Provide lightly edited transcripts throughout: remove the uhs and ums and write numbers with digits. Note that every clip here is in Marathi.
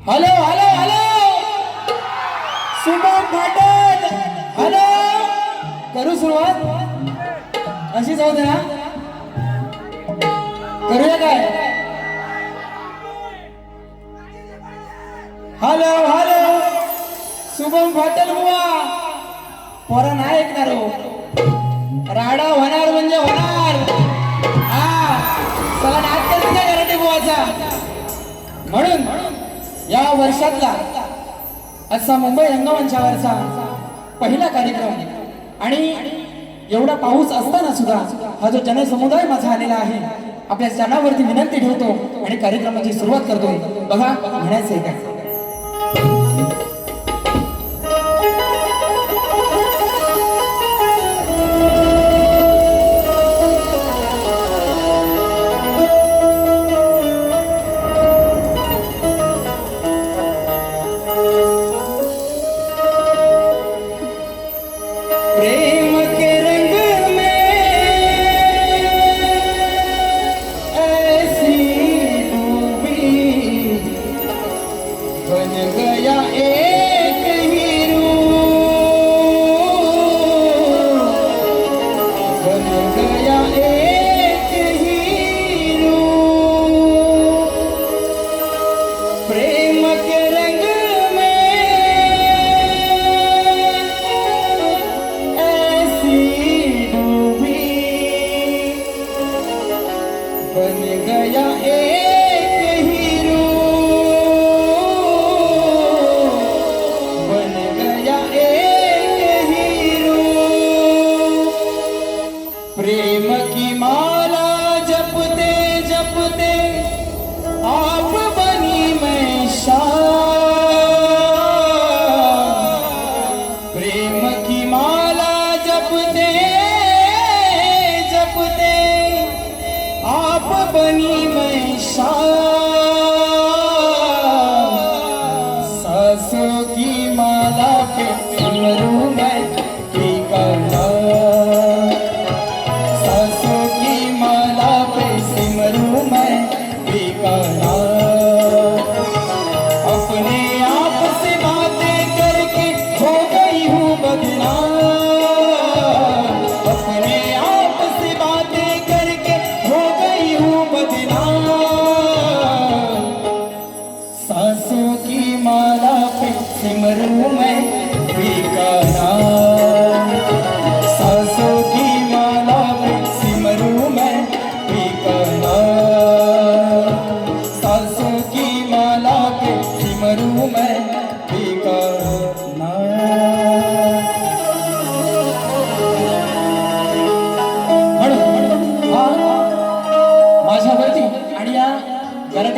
Hello hello hello Shubham Patil hello करू सुरुवात अशी जाऊ दे ना करूया काय हॅलो हॅलो शुभम पाटील बुवा पोरा नाही ऐकणार हो राडा होणार म्हणजे होणार हा सगळा नाच करते काय गराटे बुवाचा म्हणून या वर्षातला असा मुंबई रंगमंचावरचा पहिला कार्यक्रम आणि एवढा पाऊस असताना सुद्धा हा जो जनसमुदाय माझा आलेला आहे आपल्या चरणावरती विनंती ठेवतो आणि कार्यक्रमाची सुरुवात करतोय बघा म्हणायचंय काय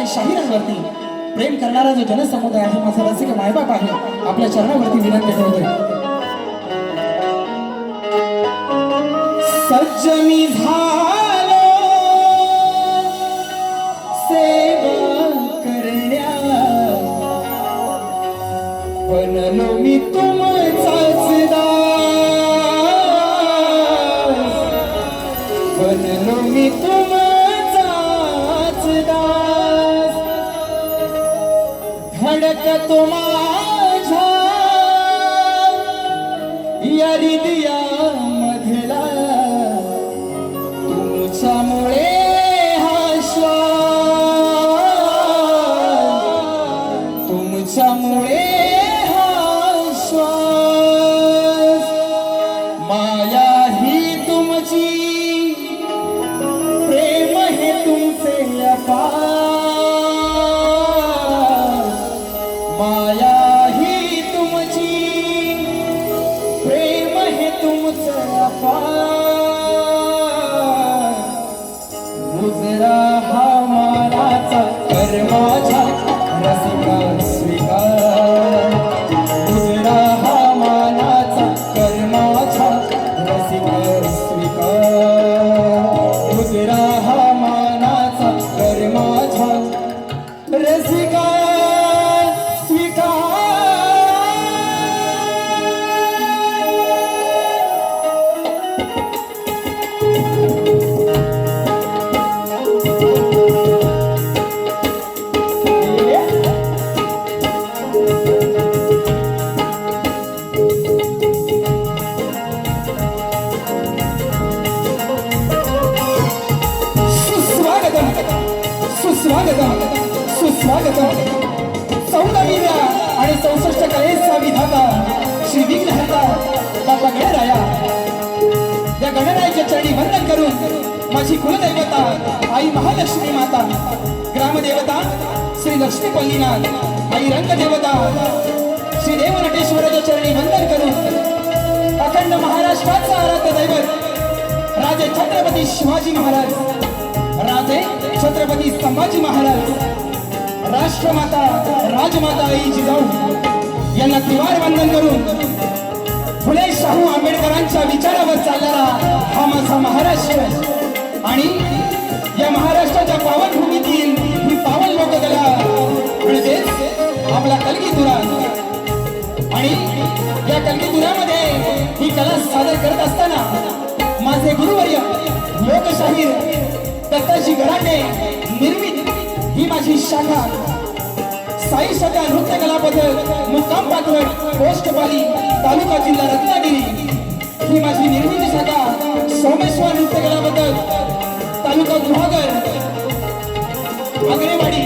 शाहिरांवरती प्रेम करणारा जो जनसमुदाय आहे माझा रसिक मायबाप आहे आपल्या चरणावरती विनंती करतोय सज्जनी झालो सेवा करण्या बनलो मी तुमचाच दास बनलो मी धडकतो माझ्या या हृदया मधला तुमच्यामुळे हा श्वास तुमच्यामुळे हा श्वास माया ही तुमची प्रेम हे तुमचे अपार माया ही तुमची प्रेम हे तुमचं अपार गुजरा हा मानाचा कर्माचा रसिका स्वीकार गुजरा हा मानाचा कर्माचा रसिका स्वीकार गुजरा हा मानाचा कर्माचा रसिका असून 14 विद्या आणि 64 कलेचा विधाता श्री विघ्नहर्ता बाबा गणराया, या गणरायाच्या चरणी वंदन करून माझी कुलदैवता आई महालक्ष्मी माता, ग्रामदेवता श्री लक्ष्मी पल्लीनाथ, आई रंगदेवता श्री देव नटेश्वराच्या चरणी वंदन करून अखंड महाराष्ट्राचा आराध्य दैवत राजे छत्रपती शिवाजी महाराज, राजे छत्रपती संभाजी महाराज, राष्ट्रमाता राजमाता आई जिजाऊ यांना त्रिवार वंदन करून फुले शाहू आंबेडकरांच्या विचारावर चालणारा हा माझा महाराष्ट्र आणि या महाराष्ट्राच्या पावनभूमीतील ही पावन लोककला म्हणजेच आपला कलगीतुरा आणि या कलगीतुऱ्यामध्ये ही कला सादर करत असताना माझे गुरुवर्य लोकशाहीर दत्ताजी गराटे निर्मित ही माझी शाखा साई शाखा नृत्य कला पथक मुक्काम पाचवड पोस्ट पाली तालुका जिल्हा रत्नागिरी ही माझी निर्मिती शाखा सोमेश्वर नृत्य कला पथक तालुका गुहागर आगरेवाडी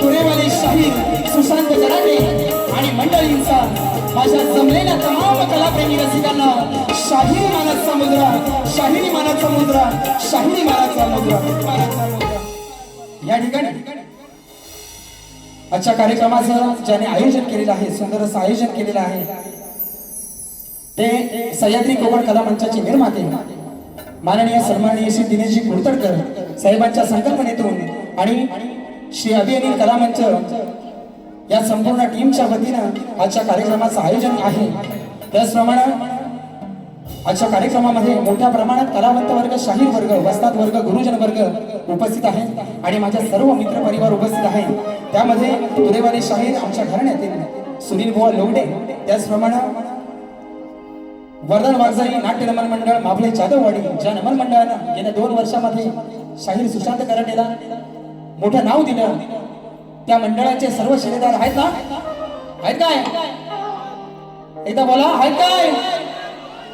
तुरेवाले शाहीर सुशांत गराटे आणि मंडळींचा माझ्या जमलेल्या तमाम कलाप्रेमी रसिकांना शाहिरी मानाचा मुद्रा, शाहिरी मानाचा मुद्रा, शाहिरी मानाचा मुद्रा। या ठिकाणी आजच्या कार्यक्रमाचं ज्याने आयोजन केलेलं आहे, सुंदर असं आयोजन केलेलं आहे, ते सह्याद्री कोकण कला मंचाचे निर्माते माननीय सन्माननीय श्री दिनेशजी कुडतडकर साहेबांच्या संकल्पनेतून आणि श्री अभियानी कला मंच या संपूर्ण टीमच्या वतीनं आजच्या कार्यक्रमाचं आयोजन आहे। त्याचप्रमाणे आजच्या कार्यक्रमामध्ये मोठ्या प्रमाणात कलावंत वर्ग, शाहीर वर्ग, वस्ताद वर्ग, गुरुजन वर्ग उपस्थित आहेत आणि माझ्या सर्व मित्र परिवार उपस्थित आहे। त्यामध्ये तुरेवाले शाहीर आमच्या घराण्यातील सुनील बुवा लोगडे, त्याचप्रमाणे वर्धन वाघजाई नाट्य नमन मंडळ माफले जाधववाडी, ज्या नमन मंडळानं गेल्या 2 वर्षामध्ये शाहीर सुशांत गराटेला मोठं नाव दिलं, त्या मंडळाचे सर्व शिलेदार आहेत ना? आहेत काय? एकदा बोला, आहेत काय?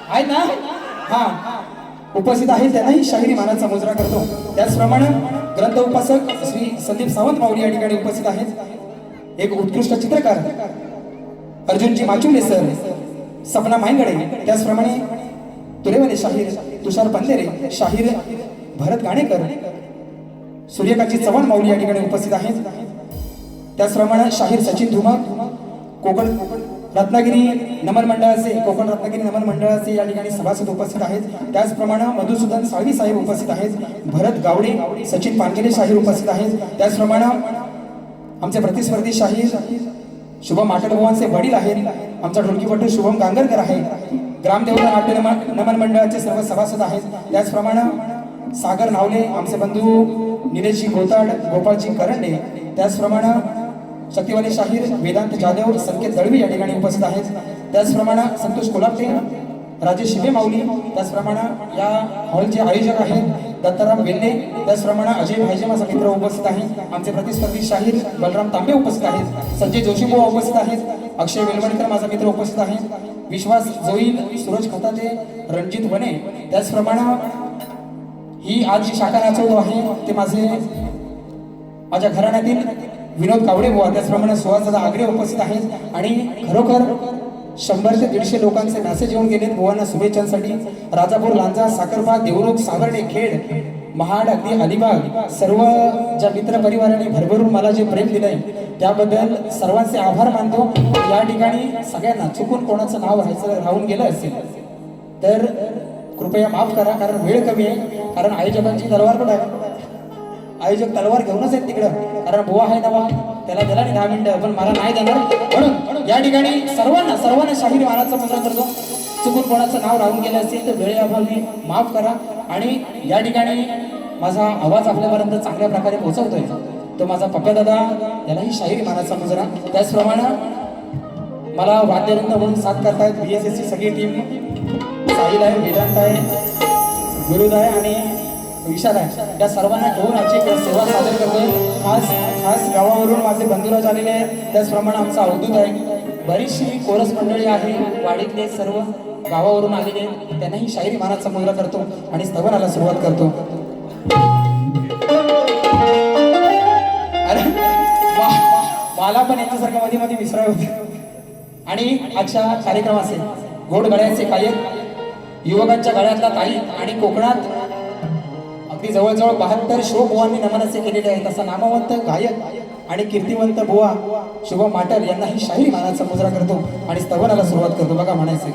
आहेत ना? हा, उपस्थित आहेत, त्यांनाही शाहिरी मानाचा मुजरा करतो। त्याचप्रमाणे ग्रंथ उपासक श्री संदीप सावंत माऊली या ठिकाणी उपस्थित आहेत। एक उत्कृष्ट चित्रकार अर्जुनजी माचुले सर, सपना मायंगडे, त्याचप्रमाणे तुरेवाले शाहीर तुषार पंधेरे, शाहीर भरत गाणेकर, सूर्यकांची चव्हाण माऊली या ठिकाणी उपस्थित आहेत। त्याचप्रमाणे शाहीर सचिन धुमाक, कोकण रत्नागिरी नमन मंडळाचे, कोकण रत्नागिरी नमन मंडळाचे या ठिकाणी सभासद उपस्थित आहेत। त्याचप्रमाणे मधुसूदन साळवी साहेब उपस्थित आहेत, भरत गावडे, सचिन पानगेले शाहीर उपस्थित आहेत। त्याचप्रमाणे आमचे प्रतिस्पर्धी शाहीर शुभम आटलभुवांचे वडील आहेत, आमचा ढोलकीपटू शुभम गांगरकर आहे, ग्रामदेवता नाट्य नमन मंडळाचे सर्व सभासद आहेत। त्याचप्रमाणे सागर नावले, आमचे बंधू निलेशजी गोताड, गोपाळजी करंडे, त्याचप्रमाणे शक्तिवाले शाहीर वेदांत जाधव, संकेत दळवी या ठिकाणी उपस्थित आहेत। त्याचप्रमाणे संतोष कोल्हाटे, राजेश शिवे माऊली, त्याचप्रमाणे या हॉलचे आयोजक आहेत दत्ताराम वेल्ले, त्याचप्रमाणे अजय भाईजे माझा मित्र उपस्थित आहे, आमचे प्रतिस्पर्धी शाहीर बलराम तांबे उपस्थित आहेत, संजय जोशीबुवा उपस्थित आहेत, अक्षय वेलवणकर माझा मित्र उपस्थित आहे, विश्वास जोईल, सूरज खताते, रणजित वने, त्याचप्रमाणे ही आज जी शाखा नाचवतो आहे ते माझ्या घराण्यातील विनोद कावडे बुवा, त्याचप्रमाणे सुहासदादा आगरे उपस्थित आहेत आणि खरोखर 100 ते 150 लोकांचे मेसेज येऊन गेलेत बुवांना शुभेच्छांसाठी। राजापूर, लांजा, साखरपा, देवरुख, सावर्डे, खेड, महाड, अगदी अलिबाग सर्व ज्या मित्र परिवाराने भरभरून मला जे प्रेम दिलंय त्याबद्दल सर्वांचे आभार मानतो। या ठिकाणी सगळ्यांना चुकून कोणाचं नाव राहून गेलं असेल तर कृपया माफ करा, कारण वेळ कमी आहे, कारण आयोजकांची तलवार पण आहे, आयोजक तलवार घेऊनच आहेत तिकडं, कारण बुवा आहे ना, त्याला दिला नाही 10 मिनिटं, पण मला नाही देणार, म्हणून या ठिकाणी सर्वांना शाहीर मानाचा मुजरा करतो। चुकून कोणाचं नाव राहून गेलं असेल तर वेळेअभावी माफ करा आणि या ठिकाणी माझा आवाज आपल्यापर्यंत चांगल्या प्रकारे पोहोचवतोय तो माझा पप्पा दादा, यालाही शाहीर मानाचा मुजरा। त्याचप्रमाणे मला वाद्यवृंद म्हणून साथ करतायत BSSची सगळी टीम, साहिल आहे, वेदांत आहे, गुरुद आहे आणि विशाल आहे, या सर्वांना घेऊन आजची सेवा सादर करतोय। खास गावावरून माझे बंधुराज आलेले आहेत, त्याचप्रमाणे आमचा अवधूत आहे, बरीचशी कोरस मंडळी आहे, वाडीतले सर्व गावावरून आलेले आहेत, त्यांनाही शाहिरी मानाचा मुजरा करतो आणि स्तवनाला सुरुवात करतो। पण यांच्यासारखं मध्ये मध्ये विसरावं होतं. आणि आजच्या कार्यक्रमाचे गोड गळ्याचे गायक, युवकांच्या गळ्यातला ताई आणि कोकणात अगदी जवळजवळ 72 शो बुवांनी नमन असे केलेले आहेत. असा नामवंत गायक आणि कीर्तिवंत बुवा शुभम माटल यांना ही शाहीर मानाचा मुजरा करतो आणि स्तवनाला सुरुवात करतो. बघा म्हणायचे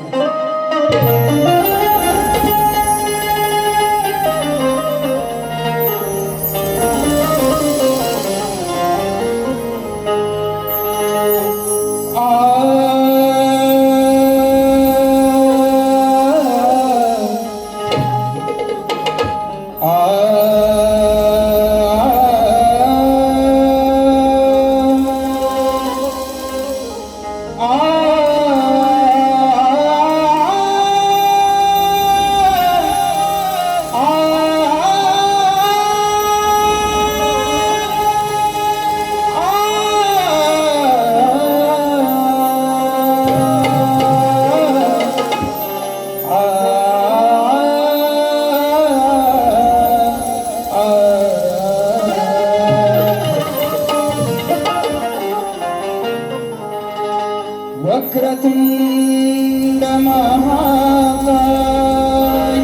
वक्रतुंड महाकाय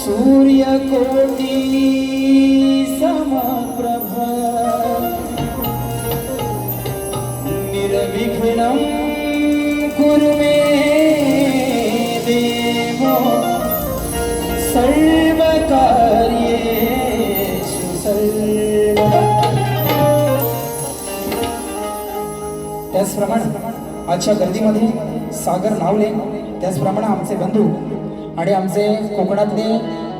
सूर्यकोटि समप्रभ निर्विघ्नं कुरु मे देव सर्वकार्येषु सर्वदा. त्याचप्रमाणे आजच्या गर्दीमध्ये सागर नावले, त्याचप्रमाणे आमचे बंधू आणि आमचे कोकणातले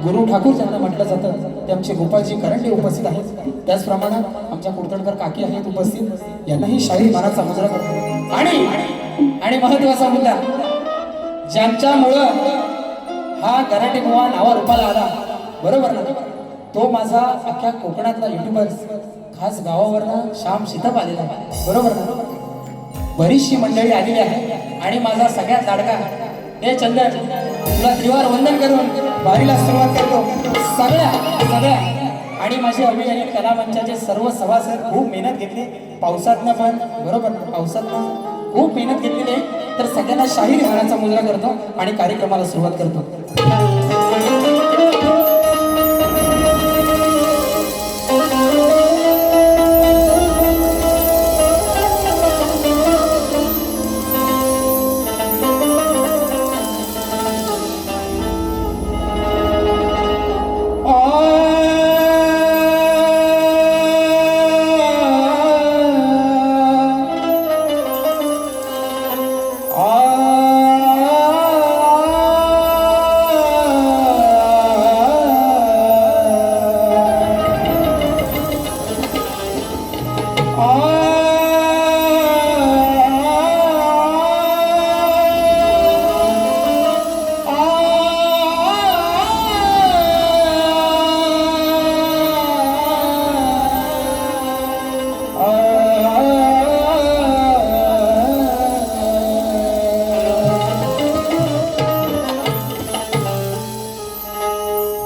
गुरु ठाकूर ज्यांना म्हटलं जातं ते आमचे गोपाळजी करंडे उपस्थित आहेत. त्याचप्रमाणे आमच्या कुडतडकर काकी आहेत उपस्थित, यांनाही शाहीर मानाचा मुजरा करतो. आणि महत्वाचा मुद्दा, ज्यांच्यामुळं हा गराटे बुवा नावा रूपाला आला, बरोबर ना, तो माझा अख्ख्या कोकणातला युट्यूबर खास गावावरनं श्याम शितप आलेला आहे, बरोबर ना. बरीचशी मंडळी आलेली आहे आणि माझा सगळ्यात लाडका हे चंदन, तुला त्रिवार वंदन करून वारीला सुरुवात करतो. सगळ्या आणि माझे अभिनय कला मंचाचे सर्व सभासद खूप मेहनत घेतली पावसातनं पण, बरोबर ना, पावसातनं खूप मेहनत घेतलेली आहे. तर सगळ्यांना शाहीर मानाचा मुजरा करतो आणि कार्यक्रमाला सुरुवात करतो.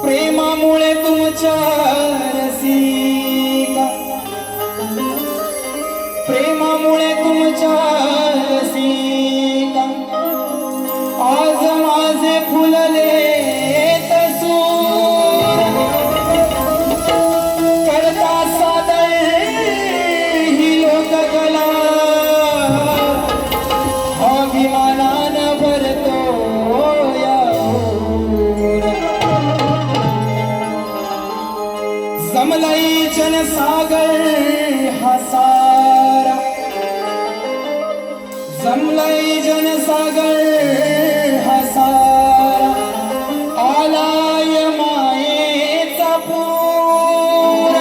प्रेमामुळे तुमच्या रसिका, प्रेमामुळे तुमच्या रसिका आज माझे फुलले तसूर करता सादर ही लोककला अभिमानानं भरतो जमलाई जनसागर हा सारा, जमलाई जनसागर हा सारा आलाय मायेचा पूर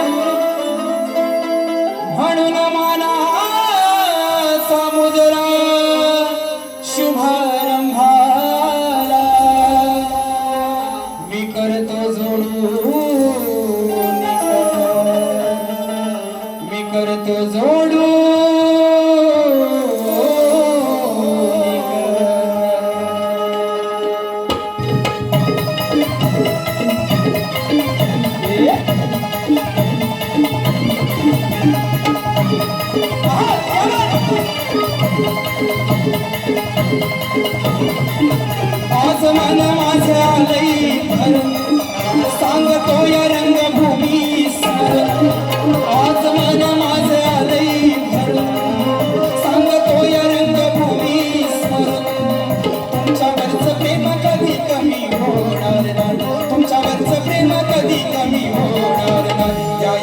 म्हणून मानाचा मुजरा शुभारंभाला मी करतो जोडून, करतो जोडू.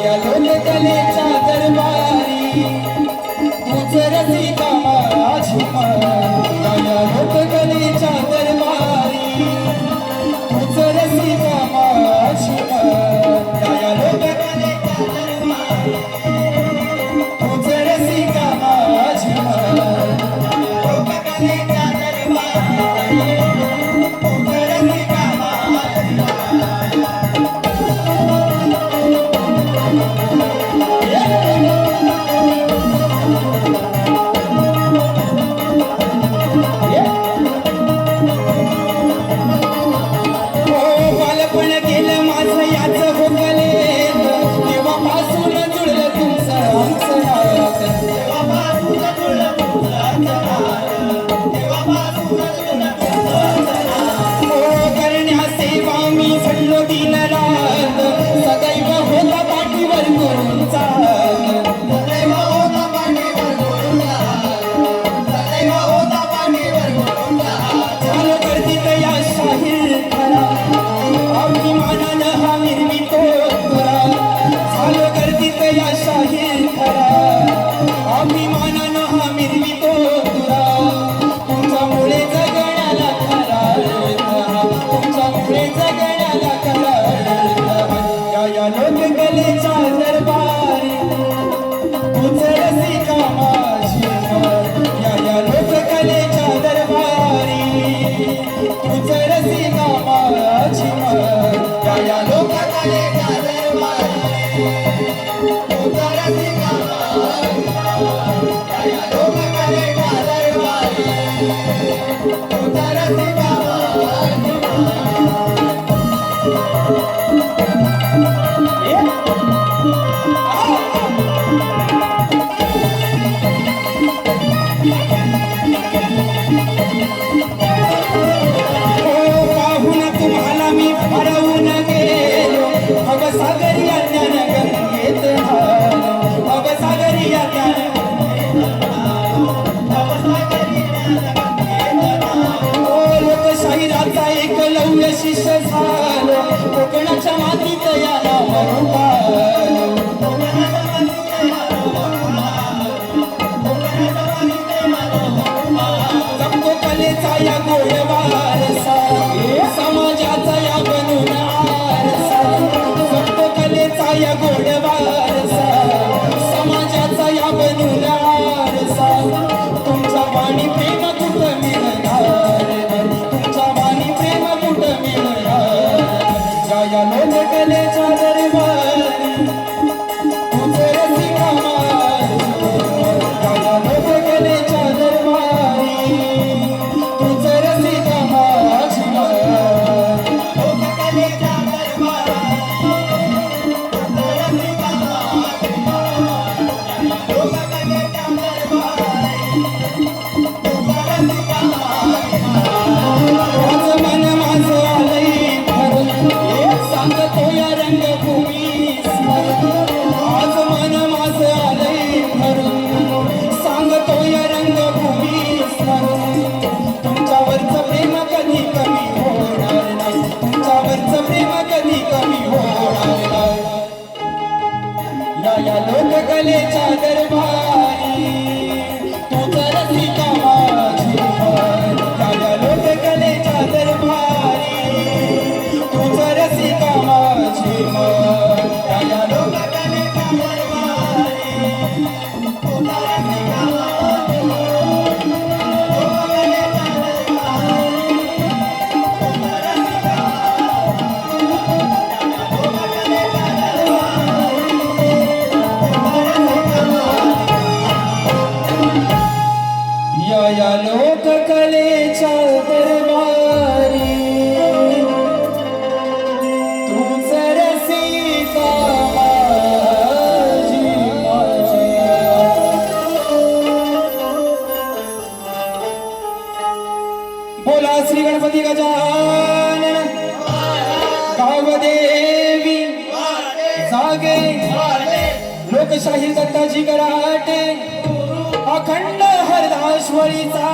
या लोककलेच्या दरबारी तूच रसिका माझी या लोककलेच्या दरबारी तूच रसिका माझी या लोककलेच्या दरबारी तूच रसिका माझी लोककलेच्या दरबारी तूच रसिका शिष्य झालो कोकणाच्या मातीत या जमतो कलेचा या गोड वारसा समाजाचा या बनून आरसा जमतो कलेचा या गोड वारसा समाजाचा या बनून आरसा तुमचा वाणी प्रेम कुठं मिळणार तुमचा वाणी प्रेम कुठं मिळणार या लोककलेच्या दरबारी तुझ रसिका माझी या लोककलेच्या दरबारी तुझ रसिका माझी लोककलेच्या दरबारी तुझ रसिका माझी लोककलेच्या दरबारी तुझ रसिका माझं मन माझं आलंय भरून सांगतो या रंगभूमी आज मन माझं आलंय भरून सांगतो या रंगभूमी तुमच्यावरचं प्रेम कधी कमी होणार नाही तुमच्यावरचं प्रेम कधी कमी होणार नाही या लोककलेच्या दरबारी तुझ रसिका माझी या लोककलेच्या दरबारी तुझ रसिका माझी या लोककलेच्या दरबारी तुझ रसिका या लोककलेच्या दरबारी तुझ रसिका माझी बोला श्री गणपती गजानन गावदेवी जागे लोकशाही दत्ताजी कराटे अखंड हरदाश्वरीचा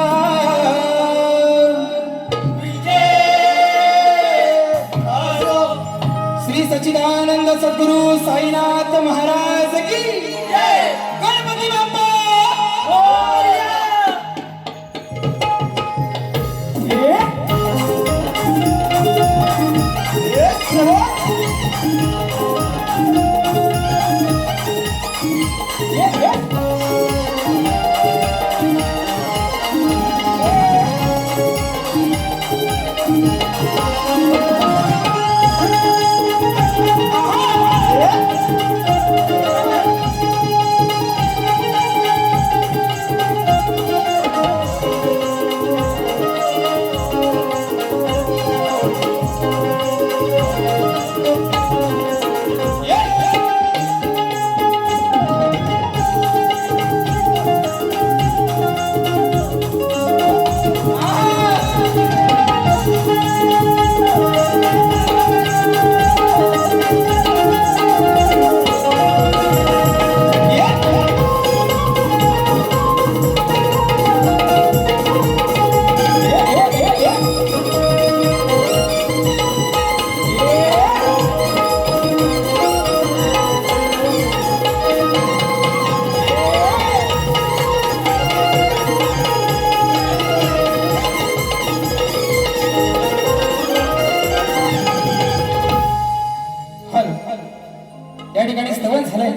श्री सच्चिदानंद आनंद सद्गुरु साईनाथ महाराज की जय. गणपती बाप्पा मोरया. या ठिकाणी स्तवन झालंय.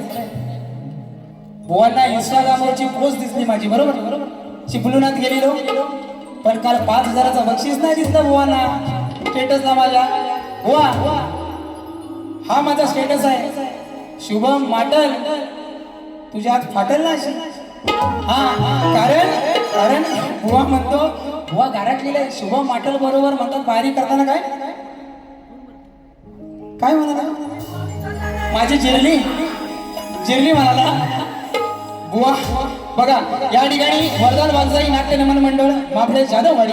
बुवांना इंस्टाग्रामवरची पोस्ट दिसली माझी, बरोबर चिपळुणात गेलेलो, पण काल 5,000चं बक्षीस नाही दिसलं बुवांना स्टेटसला माझ्या. बुवा हा माझा स्टेटस आहे. शुभम माटल तुझ्या हात फाटल ना अशी. हा कारण बुवा म्हणतो, बुवा गारटलेला आहे. शुभम माटल बरोबर म्हणतात बारी करताना काय म्हणाला माझी जिरली म्हणाला. बुवा बघा या ठिकाणी वरदान वागजाई नाट्य नमन मंडळ माफळे जाधववाडी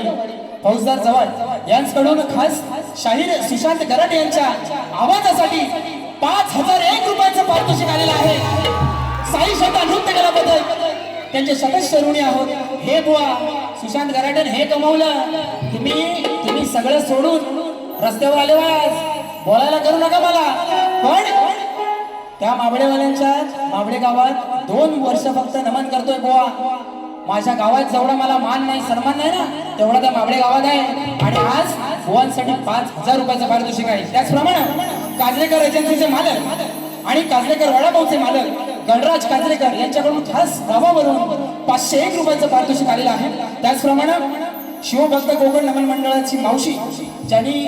फौजदार जवळ यांच्याकडून खास शाहीर सुशांत गरड यांच्या आवाजासाठी 5,001 रुपयाचं पारितोषिक आलेलं आहे. साई शब्द नृत्य केल्याबद्दल त्यांचे सदस्य ऋणी आहोत. हे बुवा सुशांत गराडन हे कमवलं. तुम्ही सगळं सोडून रस्त्यावर आले बोलायला करू नका मला. पण त्या मावळे गावात 2 वर्ष फक्त नमन करतोय बुवा. माझ्या गावात जेवढा मला मान नाही सन्मान नाही ना तेवढा त्या मावळे गावात आहे. आणि आज बुवांसाठी 5,000 रुपयाचं पारितोषिक आहे. त्याचप्रमाणे काजलेकर एजन्सीचे मालक आणि काजलेकर वडापावचे मालक गणराज काजलेकर यांच्याकडून खास गावावरून 501 रुपयाचं पारितोषिक आलेलं आहे. त्याचप्रमाणे शिवभक्त कोकण नमन मंडळाची मावशी ज्यांनी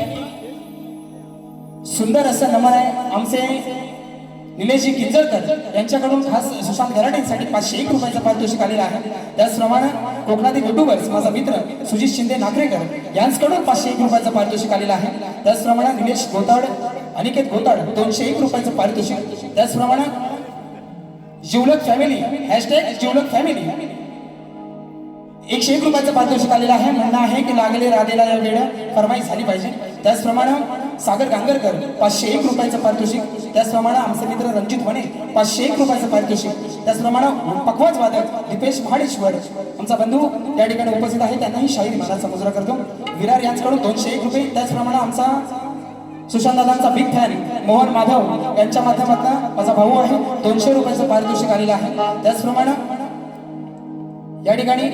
सुंदर असं नमन आहे आमचे निलेशजी किंजळकर यांच्याकडून खास सुशांत गराडेंसाठी 501 रुपयाचं पारितोषिक आलेलं आहे. त्याचप्रमाणे कोकणातील युट्यूबर्स माझा मित्र सुजित शिंदे नागरेकर यांच्याकडून 501 रुपयाचं पारितोषिक आलेलं आहे. त्याचप्रमाणे निलेश गोताड अनिकेत गोताड 201 रुपयाचं पारितोषिक. त्याचप्रमाणे जिवलक फॅमिली #जिवलक फॅमिली 101 रुपयाचं पारितोषिक आलेलं आहे. म्हणणं आहे की लागले राधेला या वेळ फरमाईश झाली पाहिजे. त्याचप्रमाणे सागर गांगरकर 501 रुपयाचं पारितोषिक. त्याचप्रमाणे आमचे मित्र रणजित वने 501 रुपयाचं पारितोषिक. त्याचप्रमाणे पखवाज वादक दीपेश महाडेश्वर आमचा बंधू या ठिकाणी उपस्थित आहे. त्यांनाही शाहीर मानाचा मुजरा करतो. विरार यांच्याकडून 201 रुपये. त्याचप्रमाणे आमचा सुशांत दादांचा बिग फॅन मोहन माधव यांच्या माध्यमातून माझा भाऊ आहे 200 रुपयाचं पारितोषिक आलेलं आहे. त्याचप्रमाणे या ठिकाणी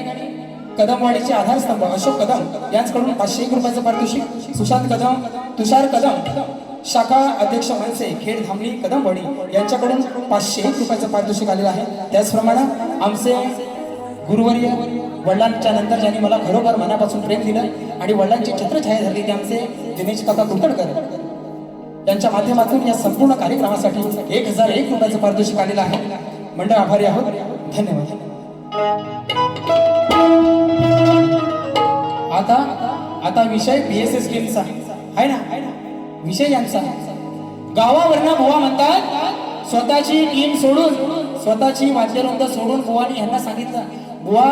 कदमवाडीचे आधारस्तंभ अशोक कदम यांच्याकडून 501 रुपयाचं पारितोषिक. सुशांत कदम तुषार कदम शाखा अध्यक्ष मनसे खेड धामणी कदमवाडी यांच्याकडून 501 रुपयाचं पारितोषिक आलेलं आहे. त्याचप्रमाणे आमचे गुरुवर्य वडिलांच्या नंतर ज्यांनी मला खरोखर मनापासून प्रेम दिलं आणि वडिलांची छत्रछाया झाली ते आमचे दिनेश काका कुलकर्णीकर यांच्या माध्यमातून या संपूर्ण कार्यक्रमासाठी 1,001 रुपयाचं पारितोषिक आलेलं आहे. मंडळ आभारी आहोत. धन्यवाद. आता विषय BSS टीमचा आहे ना. विषय यांचा गावावरनं बुवा म्हणतात स्वतःची टीम सोडून स्वतःची वाद्यवृंद सोडून बुवानी यांना सांगितलं बुवा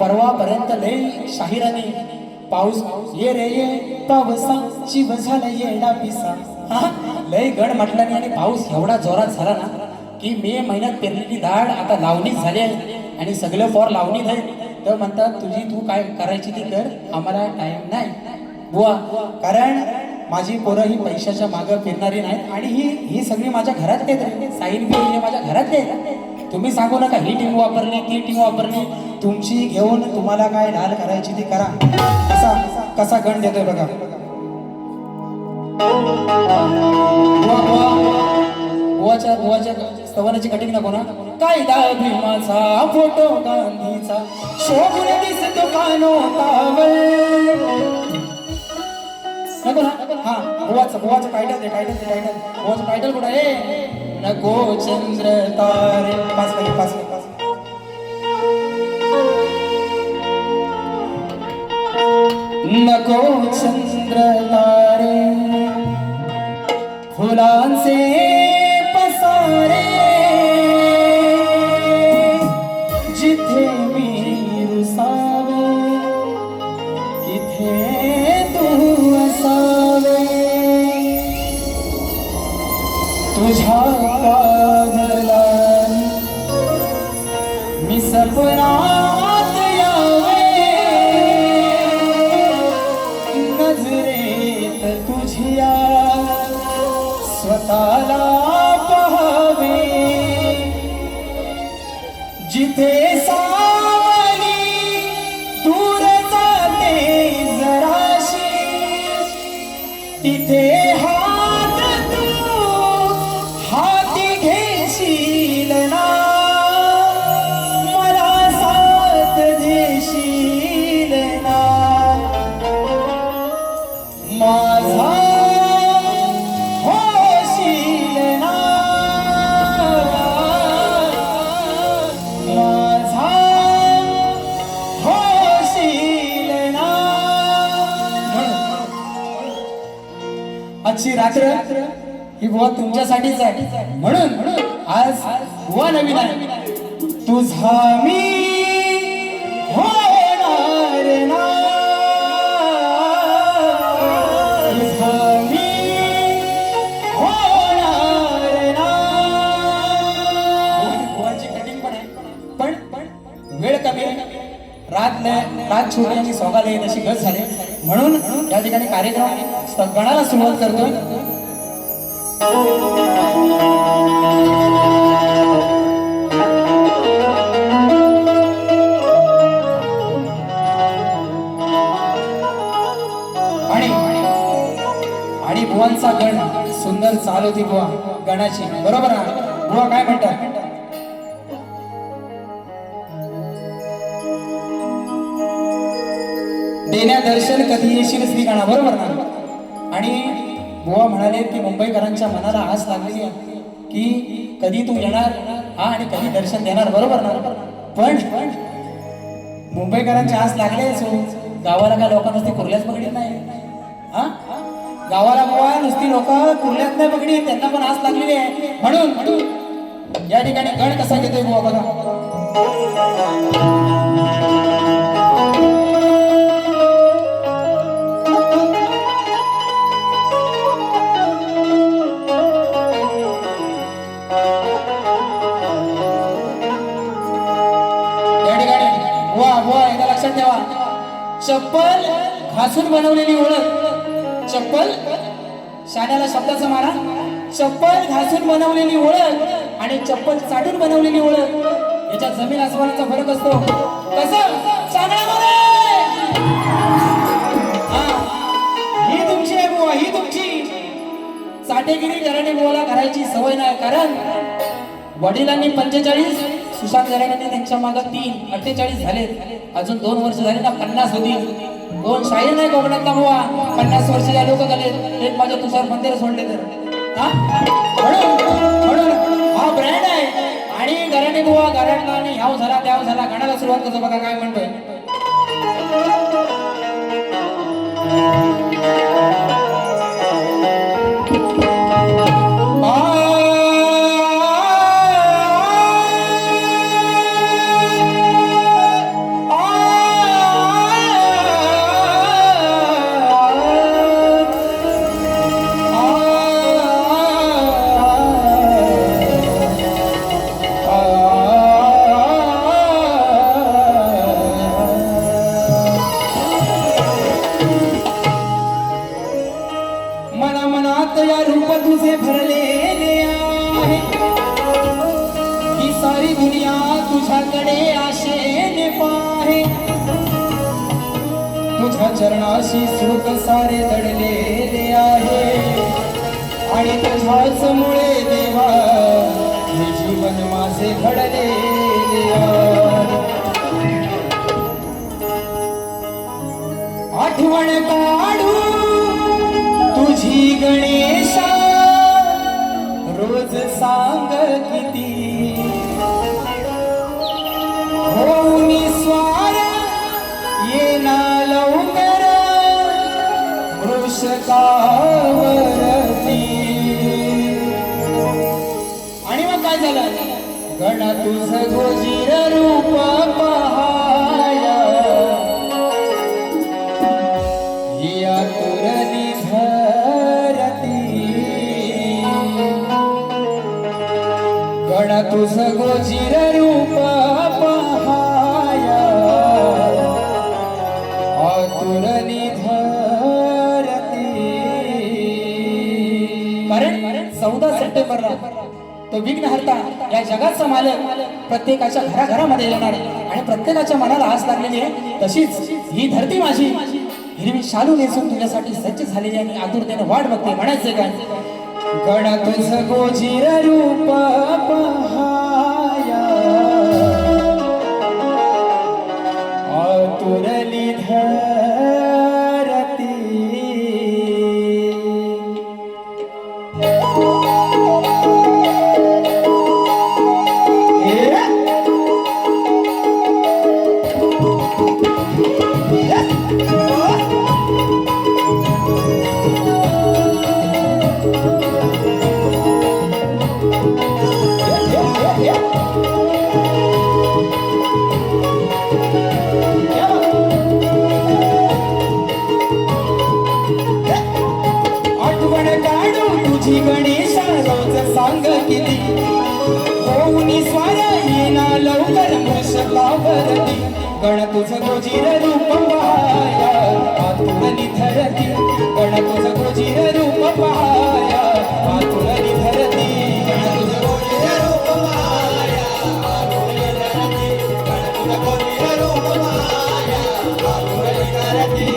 परवापर्यंत लय शाहिराने पाऊस ये रे ये पावसाची झाला येडा पिसा. लय गड म्हटलं आणि पाऊस एवढा जोरात झाला ना की मे महिन्यात पेरलेली दाढ आता लावणीच झाली आहे आणि सगळं फॉर लावणीत आहे. तर म्हणतात तुझी तू काय करायची ती कर आम्हाला टाइम नाही बुवा. कारण माझी पोरं ही पैशाच्या मागं फिरणारी नाहीत आणि ही सगळी माझ्या घरातले आहेत. साहिल बी हे माझ्या घरातले आहेत. तुम्ही सांगू नका ही टीम वापरली ती टीम वापरली. तुमची घेऊन तुम्हाला काय ढाल करायची ती करा. कसा कसा गण देतोय बघा. बुवाच्या स्तवनाची कटिंग नको ना. कायदा भीमाचा फोटो गांधीचा शोभून दिसतो कानोतावर नको ना. हा बुवाचं टायटल बुवाचं टायटल कुठं आहे. नको चंद्र तारे पाच नको चंद्र तारे फुलांचे पसारे जिथे मी रुसावे तिथे तू असावे. तुझ्या काजला मी सपनात यावे नजरेत तुझ्या स्वतःला पाहावे. जिथे सावली दूर जाते जराशी तिथे हात तू हाती घेशील ना. मला साथ देशील ना. माझा होशील ना. माझा होशील ना. आजची रात्र ही बुवा तुमच्यासाठीच आहे. म्हणून आज बुवा नवीन आहे. तुझा मी होणार ना. तुझा मी होणार ना. बुवाची कटिंग पण आहे पण वेळ कमी रात छोटी आणि सोगाला येत अशी गत झाली. म्हणून या ठिकाणी कार्यक्रम गणाला सुरुवात करतोय. आणि बुवांचा गण सुंदर चाल होती बुवा गणाची. बरोबर ना बुवा काय म्हणतात. देण्या दर्शन कधी येशील श्री गाणं. बरोबर ना. आणि बुवा म्हणाले की मुंबईकरांच्या मनाला आस लागलेली आहे की कधी तू येणार हा आणि कधी दर्शन देणार. बरोबर ना. पण मुंबईकरांची आस लागलेच हो. गावाला काय लोक नुसती कुर्ल्याच पकडीत नाही. हा गावाला बुवा नुसती लोक कुर्ल्यात नाही पकडी त्यांना पण आस लागलेली आहे. म्हणून या ठिकाणी गण कसा घेतोय बुवा बघा. बुवा एकदा लक्षात ठेवा. चप्पल घासून बनवलेली ओळख. चप्पल शाण्याला शब्दाचा मारा. चप्पल घासून बनवलेली ओळख आणि चप्पल चाटून बनवलेली ओळख याच्यात जमीन आसमानाचा फरक असतो. कसं चांगल्यामध्ये ही तुमची आहे बुवा. ही तुमची चाटेगिरी घराणे बुवाला करायची सवय नाही. कारण वडिलांनी 45 सुशांत घराण्याने त्यांच्या मागे 3 48 झाले. अजून 2 वर्ष झाले ना 50 होतील. 2 शाहीर नाही कोकणातला बुवा 50 वर्षाच्या लोक झाले. एक माझ्या तुषार मंदिर सोडले तर म्हणून हा ब्रँड आहे. आणि घराणे बुवा घरातला आणि ह्याव झाला त्याव झाला. गाण्याला सुरुवात करतो बघा काय म्हणतोय. चरणाशी सुख सारे दडलेले आहे आणि तुझ्याच मुळे देवा हे जीवन माझे घडलेले आहे. आठवण काढू तुझी गणेशा रोज सांग किती होऊन स्वार येना लवकर वृषकावरती. आणि मग काय झालं गणा तुझ गोजीर रूप पहाया ही आतुरली धरती. गणा तुझ गोजीर रूप पहाया आतुरली धरती. कारण 14 सप्टेंबरला तो विघ्नहर्ता या जगाचा मालक प्रत्येकाच्या घराघरामध्ये येणार आणि प्रत्येकाच्या मनाला आस लागलेली आहे. तशीच ही धरती माझी हिरवी शालू नेसून तुझ्यासाठी सज्ज झालेली आणि आतुरतेने वाट बघते. म्हणायचे काय गणा तुझ गोजीर रूप पहाया आतुरली धरती. गणेशा रोज सांग किती होऊन स्वार येना लवकर वृषकावरती. गण तुझ गोजीर रूप पहाया आतुरली धरती. गण तुझ गोजीर रूप पहाया आतुरली धरती. गण तुझ गोजीर रूप पहाया आतुरली धरती. गण तुझ गोजीर रूप पहाया आतुरली धरती.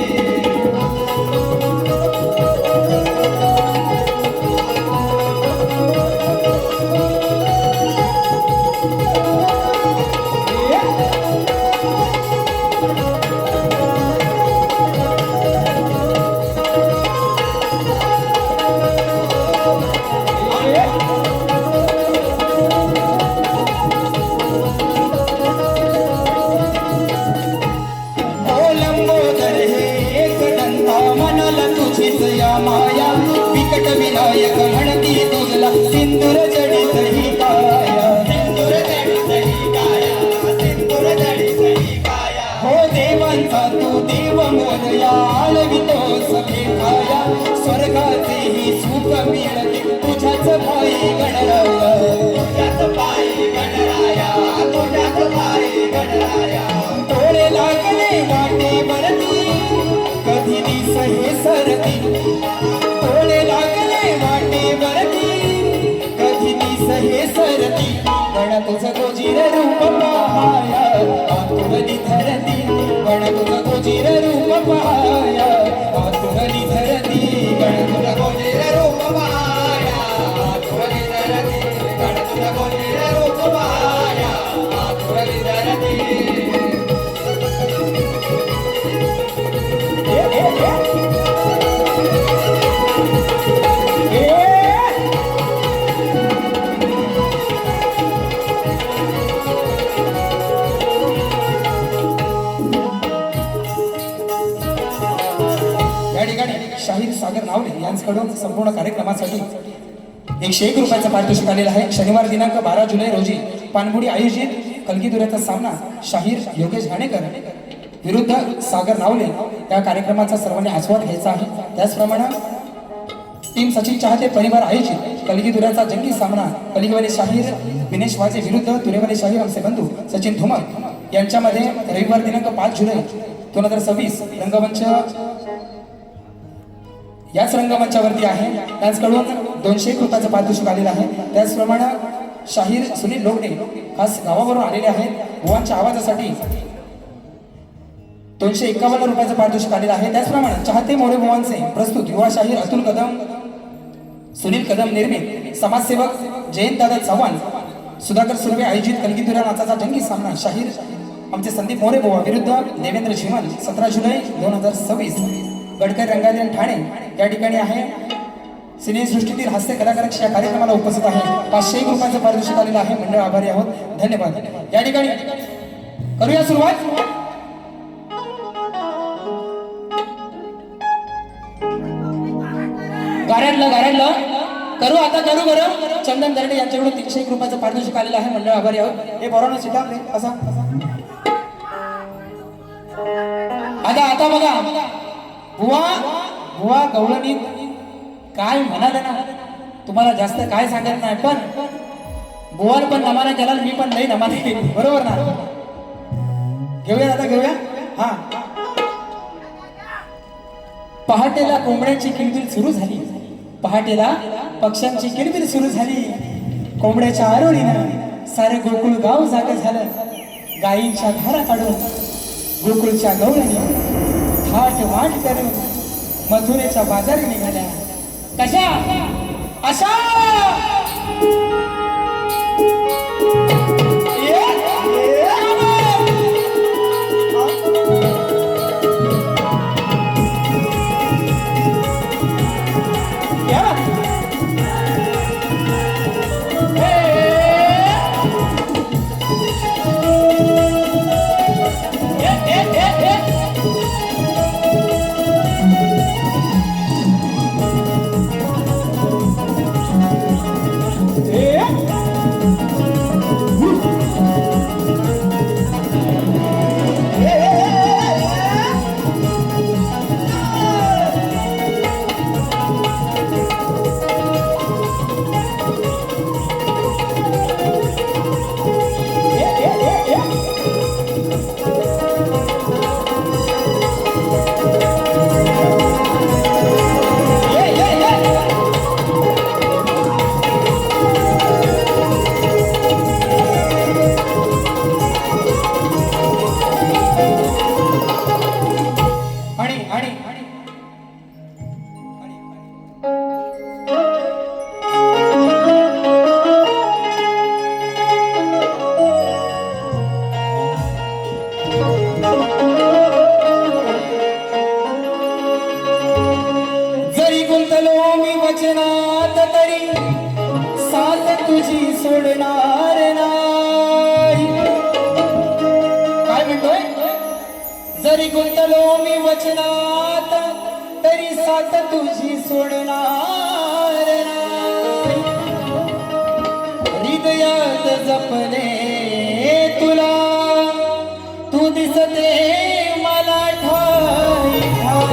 माया विकट विनायक म्हणती तुझला सिंदूर जडित ही काया. सिंदूर जडित ही काया. सिंदूर जडित ही काया. हो देवांचा तू देव मोदया आळवितो सभे खाया. स्वर्गाचे ही सुख मिळते तुझ्याच पायी गणराया. तुझ्याच पायी गणराया. तुझ्याच पायी गणराया. डोळे लागले वाटे वरती कधी दिस हे सरती. डोळे लागले वाटेवरती कधी दिस हे सरती. गण तुझ गोजीर रूप पहाया आतुरली धरती. गण तुझ गोजीर रूप पहाया आतुरली धरती. गण तुझ गोजीर रूप पहाया आतुरली धरती. गण तुझ गोजीर रूप पहाया आतुरली धरती. शाहीर सागर नावले यांच्याकडून संपूर्ण कार्यक्रमासाठी 101 रुपयाचा पारितोषिक आलेला आहे. शनिवार दिनांक 12 जुलै रोजी पानबुडी आयोजित कलगीदुऱ्याचा सामना शाहीर योगेश घाणेकर विरुद्ध सागर नावले या कार्यक्रमाचा सर्वांनी आस्वाद घ्यायचा आहे. त्याचप्रमाणे टीम सचिन चाहते परिवार आयोजित कलगीदुऱ्याचा जंगी सामना कलिगवाले शाहीर विनेश वाजे विरुद्ध तुरेवाले शाहीर आमचे बंधू सचिन धुमाळ यांच्यामध्ये रविवार दिनांक 5 जुलै 2026 रंगमंच याच रंगमंचावरती आहे. त्याचकडून 201 रुपयाचं पारितोषिक आलेलं आहे. त्याचप्रमाणे शाहीर सुनील लोगणे खास गावावरून आलेले आहेत. बुवांच्या आवाजासाठी 251 रुपयाचं पारितोषिक आलेलं आहे. त्याचप्रमाणे चाहते मोरे बुवांचे प्रस्तुत युवा शाहीर अतुल कदम, सुनील कदम निर्मित समाजसेवक जयंत दादा चव्हाण, सुधाकर सुर्वे आयोजित कलगीधुरा नाचाचा जंगी सामना शाहीर आमचे संदीप मोरे बुवा विरुद्ध देवेंद्र झिमल 17 जुलै 2026 गडकरी रंगायन ठाणे या ठिकाणी आहे. सिनेसृष्टीतील हास्य कलाकार या कार्यक्रमाला उपस्थित आहे. 501 रुपयाचं पारितोषिक आलेलं आहे. मंडळ आभारी आहोत. धन्यवाद. या ठिकाणी करूया सुरुवात. गाऱ्यातलं करू आता करू बरं. चंदन दर्डे यांच्याकडून 301 रुपयाचं पारितोषिक आलेलं आहे. मंडळ आभारी आहोत. हे पोरांनो सीटा असा आता बघा बुवा गवळणीत काय म्हणाले ना, तुम्हाला जास्त काय सांगत नाही, पण बुवाला पण नमाना केला, मी पण नाही नमाना केली, बरोबर ना. घेऊया हा. पहाटेला कोंबड्यांची किलबिल सुरू झाली, पहाटेला पक्ष्यांची किलबिल सुरू झाली, कोंबड्याच्या आरोळीनं सारे गोकुळ गाव जाग झालं. गायींच्या धारा काढून गोकुळच्या गवळणी थाट वाट करून मथुरेच्या बाजारी निघाल्या. कशा अशा वचनात तरी साथ तुझी सोडणार नाही. काय म्हणतोय? जरी गुंतलो मी वचनात तरी साथ तुझी सोडणार नाही. हृदयात जपले तुला तू दिसते मला ठाई ठाई.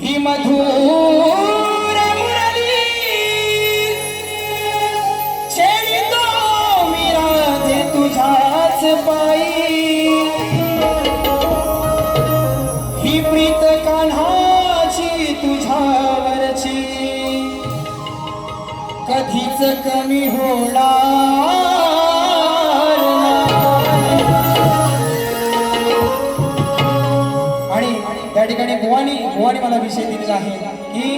ही मधुर मुरली छेडितो मी राधे तुझ्याच पायी. ही प्रीत कान्हाची तुझ्यावरची कधीच कमी होणार. आणि त्या ठिकाणी बुवानी मला विषय दिलेला आहे की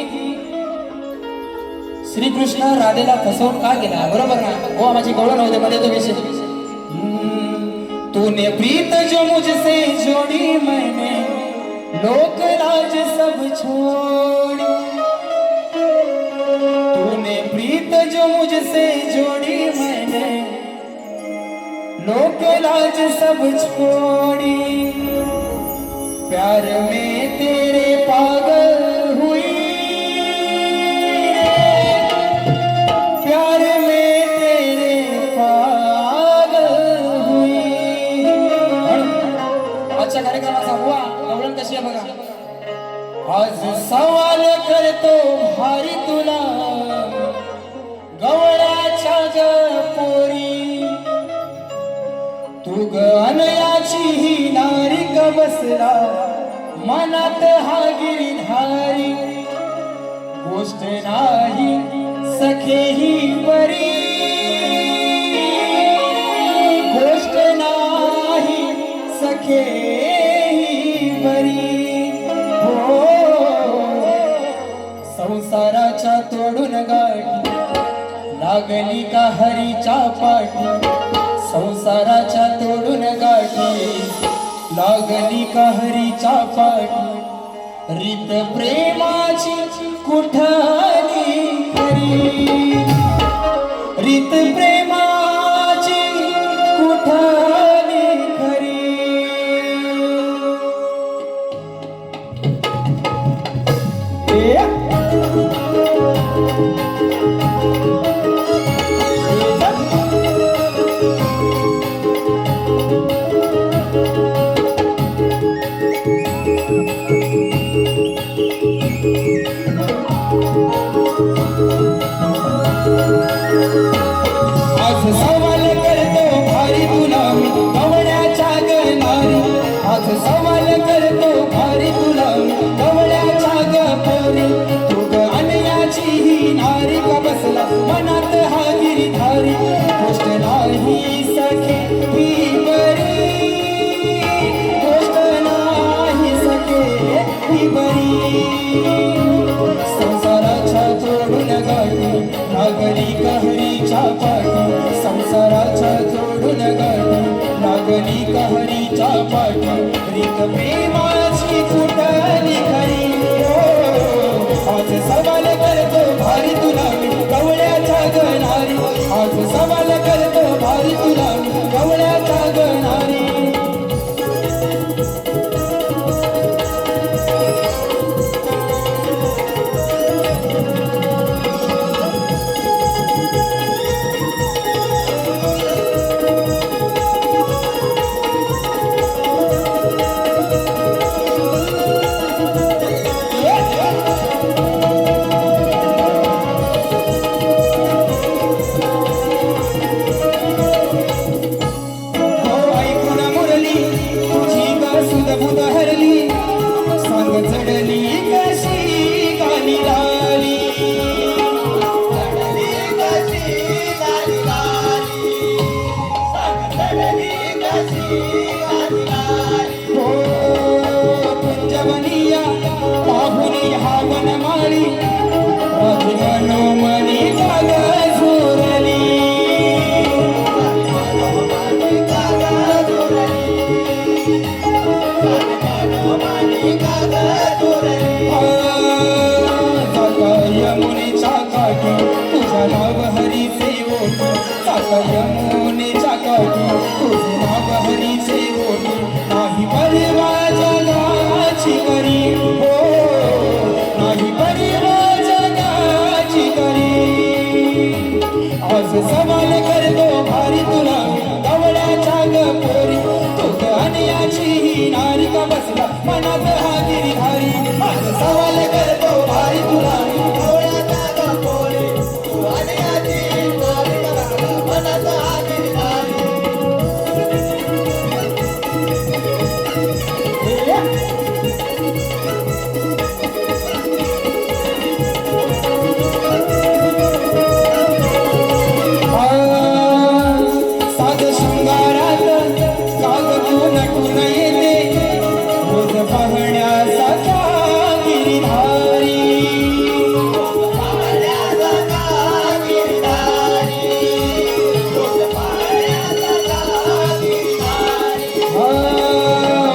श्रीकृष्ण राधेला फसवून का गेला, बरोबर ना. बुवा माझी गौरव नव्हते मध्ये तो विषय. तूने प्रीत जो मुझसे जोड़ी मैंने लोक लाज सब छोड़ी. तूने प्रीत जो मुझसे जोड़ी मैंने लोक लाज सब छोड़ी. प्यार में तेरे पागल हुई, प्यार में तेरे पागल हुई. आजच्या कार्यक्रमाचा हुआ गवळण कशी आहे बघा. आज सवाल करतो भारी तुला गवळाच्या पोरी. तू ग अनयाची ही नारी का बसला मनात हा गिरिधारी. गोष्ट नाही सखे ही बरी, गोष्ट नाही लागली का हरीच्या पाठी संसाराच्या तोडून गाठी लागली का हरीच्या पाठी रीत प्रेमाची कुठाली खरी रीत प्रेमाची कुठाली खरी आज सवाल करतो भारी तुला मी गवळ्याच्या गणारी आज सवाल करतो भारी तुला मी गवळ्याच्या गपोरी तू ग अनयाची ही नारी का बसला मनात हा गिरीधारी गोष्ट नाही सखे ही बरी गोष्ट नाही सखे ही बरी संसाराच्या जोडून गाठी लागली कहरीच्या पाठी संसाराच्या जोडून गाठी लागली कहरीच्या पाठी रीत प्रेमाची कुठली खरी आज सवाल करतो भारी तुला मी गवळ्याच्या गणारी आज सवाल करतो भारी तुला मी गवळ्याच्या गणारी पंजवनिया पाहुनी हावन माळी मनोमनी गाग झोरली यमुनेच्या काठी तुझं नाव हरीचे ओठ यमुनेच्या काठी तुझे नाव हरीचे ओठ नाही परवा जगाची करी हो नाही परवा जगाची करी आज सवाल करतो भारी तुला गवळ्याच्या गपोरी तो अनयाची ही नारी का बसला मनात हा गिरीधारी आज सवाल करतो भारी तुला गवळ्याच्या गपोरी तो अनयाची नारी का बसला मनात हा गिरीधारी साध शृंगारात कागदून नटून येते रोज पाहण्याचा गिरीधारी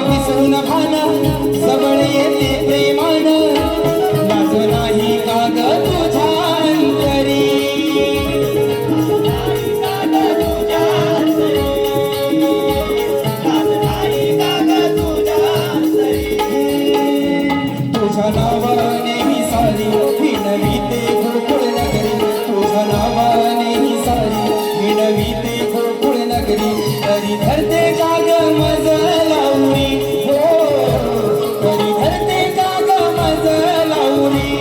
विसरून भाना जवळ येते प्रेमान लाज नाही काग तुझ्या अंतरी तुझ्या नावाने ही सारी विनवीते गोकुळ नगरी तुझ्या नावाने ही सारी विनवीते गोकुळ नगरी तरी धरते काग मज लावणी हो तरी धरते काग मज लावणी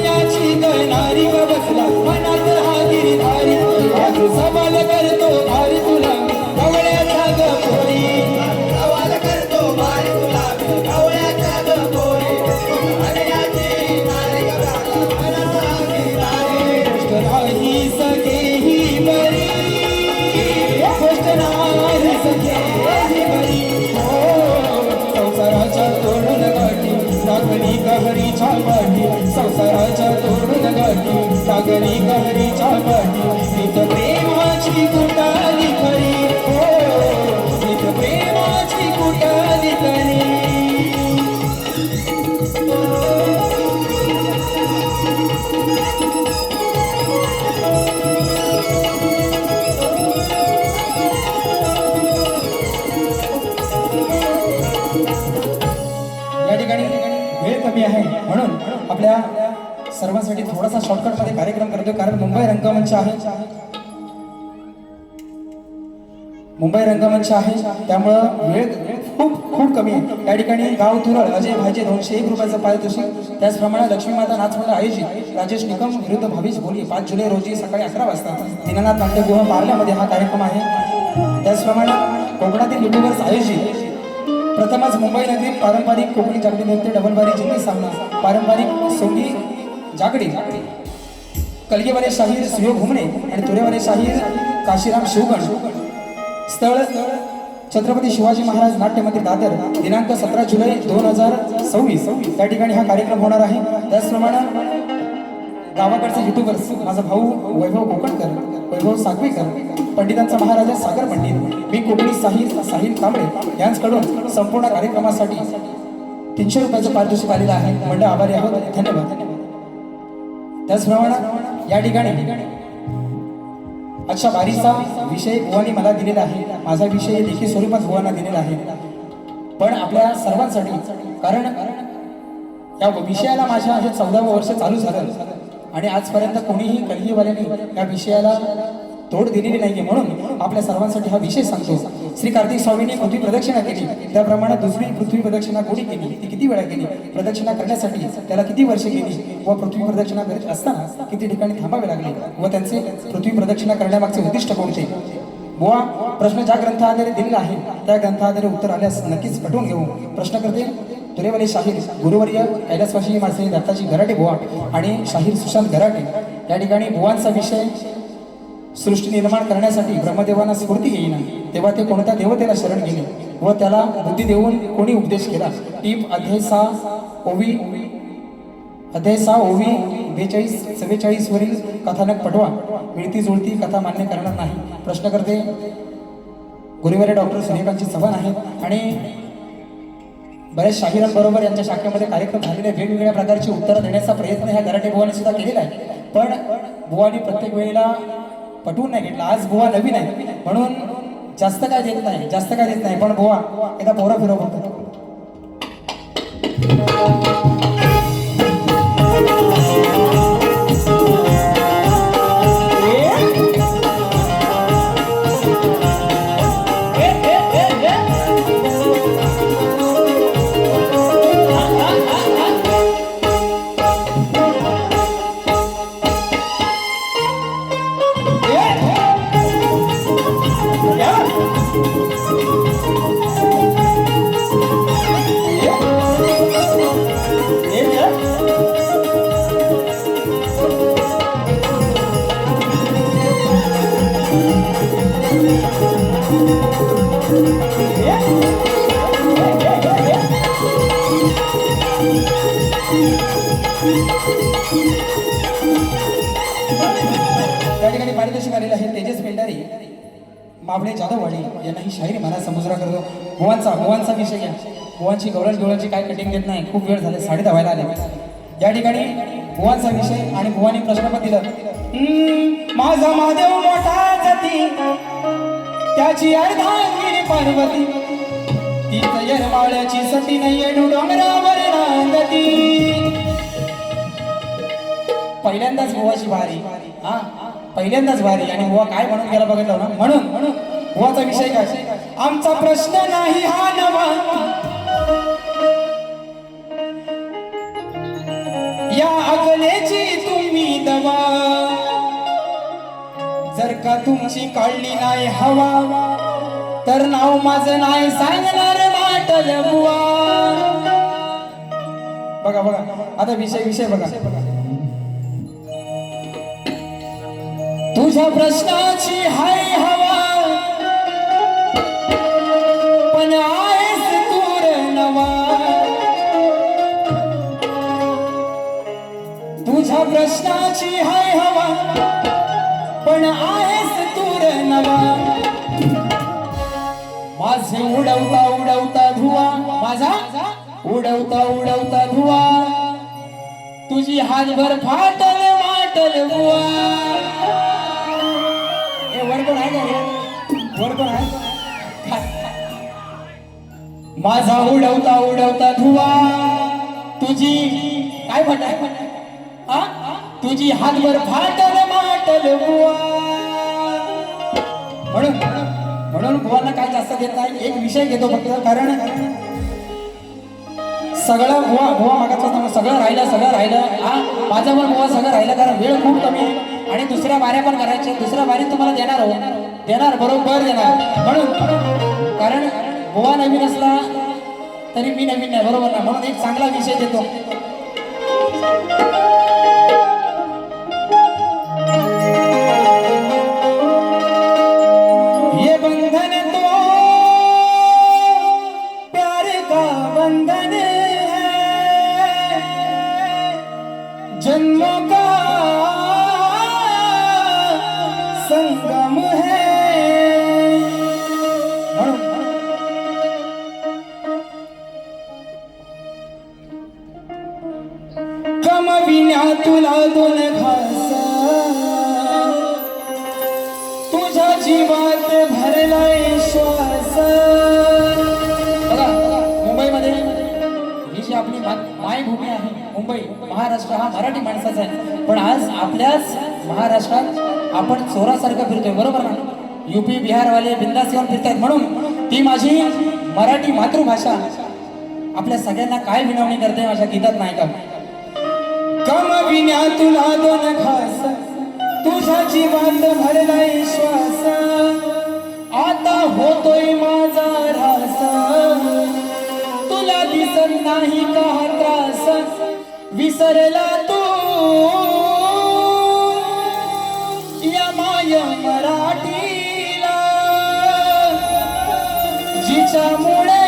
याची गणारी बसला मनात हा गिरीधारी आज सवाल करतो भारी तुला गवळ्याच्या गपोरी सवाल करतो भारी तुला गवळ्याच्या गपोरी अनयाची नारी का बसला मनात हा गिरीधारी गोष्ट नाही सखे ही बरी गोष्ट नाही सखे ही बरी संसाराच्या तोडून गाठी लागली कहरीच्या पाठी संसाराच्या तोडून गाठी लागली घरी गौरीच्या पाठी मीच प्रेमाची कुटाली खरी हो मीच प्रेमाची कुटाली खरी या ठिकाणी वेळ कमी आहे म्हणून आपल्या सर्वांसाठी थोडासा शॉर्टकट मध्ये कार्यक्रम करतोय कारण मुंबई रंगमंच आहे त्यामुळं वेळ खूप कमी आहे या ठिकाणी गाव तुरळ अजय भाईचे 201 रुपयाचं पारितोषिक त्याचप्रमाणे लक्ष्मी माता नाचमंडळ आयोजित राजेश निकम विरुद्ध भावेश भोली 5 जुलै रोजी सकाळी 11 वाजता दीनानाथ नाट्यगृह पार्ल्यामध्ये हा कार्यक्रम आहे त्याचप्रमाणे कोकणातील युट्यूबर्स आयोजित प्रथमच मुंबई नगरीत पारंपरिक कोकणी जागडी नृत्य डबलबारी जिल्हे सामना पारंपरिक सोंगी जागडी कलगीवाले शाहीर सुयोग घुमणे आणि तुरेवाले शाहीर काशीराम शिवगण स्थळ छत्रपती शिवाजी महाराज नाट्य मंदिर दादर दिनांक 17 जुलै 2026 या ठिकाणी हा कार्यक्रम होणार आहे त्याचप्रमाणे गावाकडचे युट्यूबर्स माझा भाऊ वैभव कोकणकर वैभव सागवेकर पंडितांचा महाराजा सागर पंडित मी कोकणी साहिल कांबळे यांच्याकडून संपूर्ण कार्यक्रमासाठी 300 रुपयाचं पारितोषिक आलेलं आहे मंडळ आभारी आहोत धन्यवाद त्याचप्रमाणे या ठिकाणी अच्छा बारीचा विषय बुवांनी मला दिलेला आहे माझा विषय लेखी स्वरूपात बुवांना दिलेला आहे पण आपल्या सर्वांसाठी कारण या विषयाला माझ्या 14वं वर्ष चालू झालं आणि आजपर्यंत कोणीही कलगीवाल्याने या विषयाला तोड दिलेली नाहीये म्हणून आपल्या सर्वांसाठी हा विषय सांगतो श्री कार्तिक स्वामींनी पृथ्वी प्रदक्षिणा केली त्याप्रमाणे दुसरी पृथ्वी प्रदक्षिणा कोणी केली ती किती वेळा केली प्रदक्षिणा करण्यासाठी त्याला किती वर्षे गेली व पृथ्वी प्रदक्षिणा करीत असताना किती ठिकाणी थांबावे लागले व त्यांचे पृथ्वी प्रदक्षिणा करण्यामागचे उद्दिष्ट कोणते बुवा प्रश्न ज्या ग्रंथाआधारे दिलेला आहे त्या ग्रंथाआधारे उत्तर आल्यास नक्कीच पटवून घेऊ प्रश्न करते तुरेवाले शाहीर गुरुवर्य कैलासवासी माणसे दत्ताजी गराटे बुवा आणि शाहीर सुशांत गराटे या ठिकाणी बुवांचा विषय सृष्टी निर्माण करण्यासाठी ब्रह्मदेवांना स्फूर्ती येईना तेव्हा ते कोणत्या देवतेला शरण गेले व त्याला बुद्धी देऊन कोणी उपदेश केला टीप अध्याय 6 ओवी 42-44 वरील कथानक पटवा मिळती जुळती कथा मान्य करणार नाही प्रश्न करते गुरुवारी डॉक्टर सूर्यकांतची चव्हाण आहेत आणि बऱ्याच शाहिरांबरोबर यांच्या शाखेमध्ये कार्यक्रम झालेले वेगवेगळ्या प्रकारची उत्तरं देण्याचा प्रयत्न ह्या गराटे बुवाने सुद्धा केलेला आहे पण बुवानी प्रत्येक वेळेला पटवून नाही घेतला आज बुवा नवीन आहे म्हणून जास्त काय देत नाही पण बुवा एकदा पोरा फिरव बघतो पारितोषिक आलेले आहे तेजस पेंढारी मावळे जाधववाडी यांना ही शाहिरी म्हणा समुद्रा करतो बुवांचा विषय घ्या बुवांची गवळणची काय कटिंग देत नाही खूप वेळ झाले 10:30 व्हायला आले या ठिकाणी बुवांचा विषय आणि बुवांनी प्रश्नपत्र दिलं माझा महादेव मोठा जाती त्याची अर्धांगिनी पार्वती ती तयार माळ्याची सती नाहीये डोंगरावर नांदती पहिल्यांदाच बुवाची भारी पहिल्यांदाच भारी आणि बुवा काय म्हणून गेला बघितलं ना म्हणून बुवाचा विषय काय आमचा प्रश्न नाही हा नवा या अकलेची तुम्ही दवा जर का तुमची काढली नाही हवा तर नाव माझं नाही सांगणार वाटल बुवा बघा आता विषय बघा तुझ्या प्रश्नाची हाय हवा पण आहेस तूर नवा तुझ्या प्रश्नाची हाय हवा पण आहेस तूर नवा माझे उडवता उडवता धुवा माझा उडवता उडवता धुवा तुझी हातभर फाटल वाटल बुवा हे वर कोण आहे का रे वर कोण आहे माझा उडवता उडवता धुवा तुझी काय म्हणताय हा तुझी हातभर फाटल माटल बुवा म्हणून बुवांना काय जास्त देत नाही एक विषय घेतो फक्त कारण सगळं बुवा मागाचं सगळं राहिलं हा माझा पण बुवा सगळं राहिलं कारण वेळ खूप कमी आहे आणि दुसऱ्या बाऱ्या पण करायच्या दुसऱ्या बारी तुम्हाला देणार बरोबर देणार म्हणून कारण बुवा नवीन असला तरी मी नवीन नाही बरोबर ना म्हणून एक चांगला विषय देतो ये बंधन तो प्यार का बंधन है जन्मों का संगम है कमविण्या तुला दोन घास तुझ्या जीवात भरलाय श्वास बघा मुंबईमध्ये ही जी आपली मायभूमी आहे मुंबई महाराष्ट्र हा मराठी माणसाचा आहे पण आज आपल्याच महाराष्ट्रात आपण चोरासारखं फिरतोय बरोबर ना युपी बिहारवाले बिंदास येऊन फिरतायत म्हणून ती माझी मराठी मातृभाषा आपल्या सगळ्यांना काय विनवणी करते माझ्या गीतात नाही का कमविण्या तुला दोन घास तुझ्या जीवात भरलाय श्वास आता होतोय माझा रास तुला दिसत नाही का त्रास विसरला तू या माय मराठीला जिच्यामुळे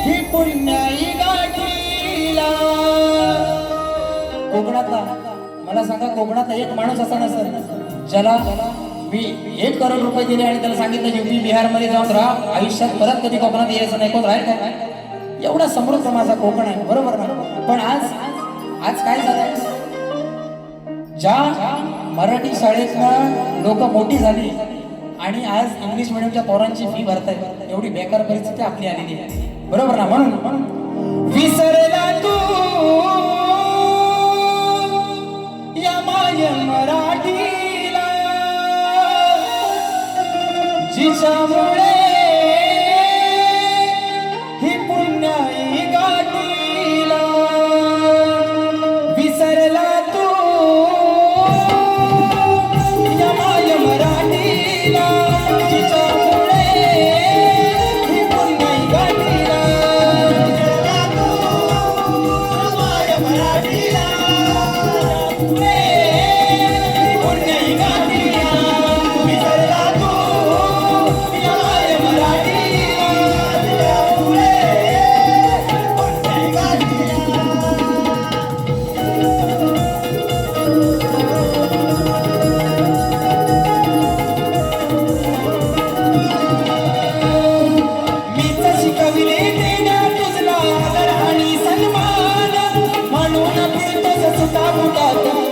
ही पुण्याई गाठीला कोकणातला मला सांगा कोकणातला एक माणूस असा नसेल ज्याला मी 1 करोड रुपये दिले आणि त्याला सांगितलं युपी बिहार मध्ये जाऊन राहा आयुष्यात परत कधी कोकणात यायचं नाही कोण राहील काय एवढा समृद्ध माझा कोकण आहे बरोबर ना पण आज काय झालं ज्या मराठी शाळेतनं लोक मोठी झाली आणि आज इंग्लिश मिडियमच्या पोरांची फी भरतायत एवढी बेकार परिस्थिती आपली आलेली आहे बरोबर ना म्हणून विसरला तू या माय मराठीला जिच्यामुळे ही पुण्याई गाठीला विसरला तू या माय मराठीला जिच्यामुळे ही पुण्याई गाठीला माय मराठीला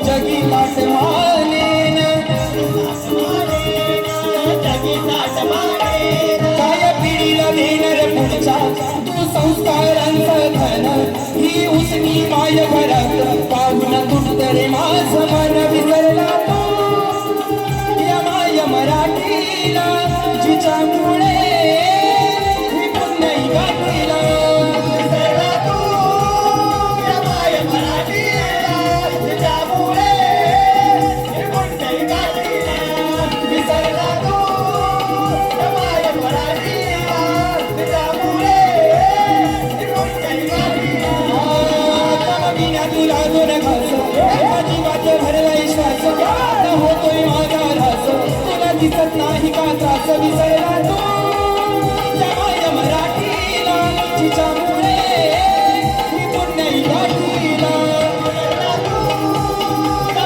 जगी काय पिढीला देणार पुढच्या तू संस्कारांचं धन ही उसनी माय घरात पाहून तुटतरे माझ मन विसरला तू या माय मराठीला जिच्यामुळे ही पुण्याई गाठीला विसरला तू या माय मराठीला जिच्यामुळे ही पुण्याई गाठीला विसरला तू या माय मराठीला जिच्यामुळे ही पुण्याई गाठीला कमविण्या तुला दोन घास जीवात भरलाय श्वास आता होतोय माझा रास तुला दिसत नाही का त्रास विसरला तू या माय मराठीला जिच्यामुळे ही पुण्याई गाठीला विसरला तू या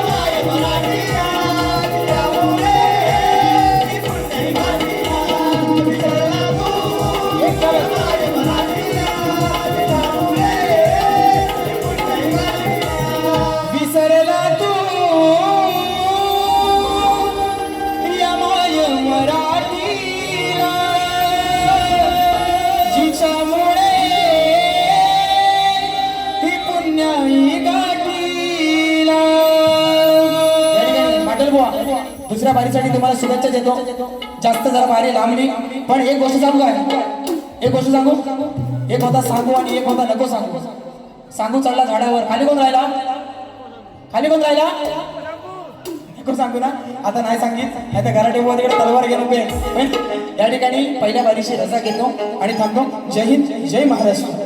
दुसऱ्या बारीसाठी तुम्हाला शुभेच्छा देतो. जास्त जरा बारी लांबली, पण एक गोष्ट सांगू काय, एक गोष्ट सांगू, एक होता सांगू आणि एक होता नको सांगू. सांगू चढला झाडावर, खाली कोण राहिला, खाली कोण राहिला, नको सांगू ना. आता नाही सांगित, नाही तर घरा टेबल तिकडे तलवार घेऊन उभे. पण या ठिकाणी पहिल्या बारीशी रजा घेतो आणि थांबतो. जय हिंद, जय महाराष्ट्र.